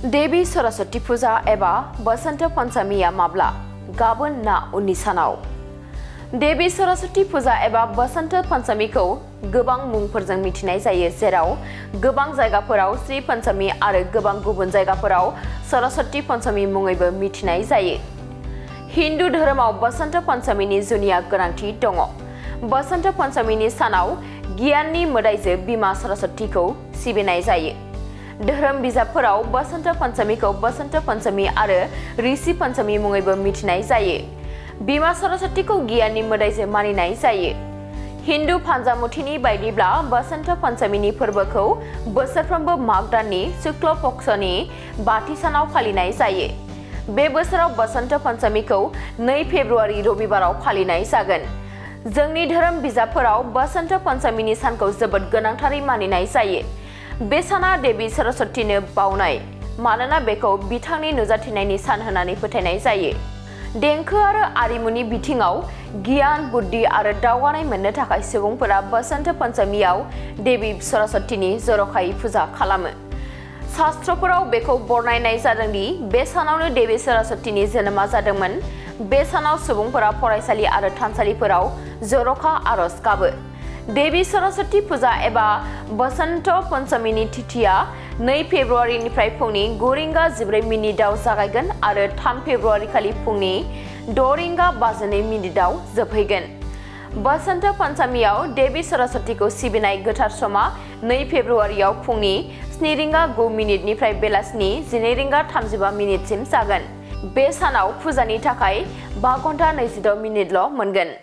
देवी सरस्वती फुजा एबा बसंत पंचमीया माब्ला? गाबोन ना उननि सानाव? देवी सरस्वती फुजा एबा बसंत पंचमीखौ गोबां मुंफोरजों मिथिनाय जायो, जेराव गोबां जायगाफोराव श्री पंचमी आरो गोबां गुबुन जायगाफोराव सरस्वती पंचमी मुङैबो मिथिनाय जायो। हिन्दु धोरोमाव बसंत पंचमीनि जुनिया गोनांथि दङ। बसंत पंचमीनि सानाव गियाननि मोदाइजो बिमा सरस्वतीखौ सिबिनाय जायो। धोरोम बिजाबफोराव बसंत पंचमीखौ बसंत पंचमी आरो ऋषि पंचमी मुङैबो मिथिनाय जायो। बिमा सरस्वतीखौ गियाननि मोदाइजो मानिनाय जायो। हिन्दु फान्जामुथिनि बायदिब्ला बसंत पंचमीनि फोरबोखौ बोसोरफ्रोमबो माघ दाननि शुक्ल पक्षनि बाथि सानाव फालिनाय जायो। बे बोसोराव बसंत पंचमीखौ 2 फेब्रुआरि रबिबाराव फालिनाय जागोन। जोंनि धोरोम बिजाबफोराव बसंत पंचमीनि सानखौ जोबोद गोनांथारै मानिनाय जायो। बे साना देवी सरस्वतीनो बावनाय, मानोना बेखौ बिथांनि नुजाथिनायनि सान होननानै फोथायनाय जायो। देंखो आरो आरिमुनि बिथिङाव गियान, बुद्धि आरो दावगानाय मोननो थाखाय सुबुंफोरा बसंत पंचमीयाव देवी सरस्वतीनि जर'खायै फुजा खालामो। शास्त्रफोराव बेखौ बरनायनाय जादों दि बे सानावनो देवी सरस्वतीनि जोनोमा जादोंमोन। बे सानाव सुबुंफोरा फरायसालि आरो थानसालिफोराव जर'खा आरज गाबो। देवी सरस्वती फुजा एबा बसंत पंचमीनि तिथिया 2 फेब्रुआरिनिफ्राय फुंनि 9:14 जागायगोन आरो 3 फेब्रुआरि खालि फुंनि 6:52 जोबहैगोन। बसंत पंचमीयाव देवी सरस्वतीखौ सिबिनाय गोथार समा 2 फेब्रुआरियाव फुंनि 7:09 बेलासिनि 12:35 सिम जागोन। बे सानाव फुजानि थाखाय 5 घन्टा 26 मिनिटल' मोनगोन।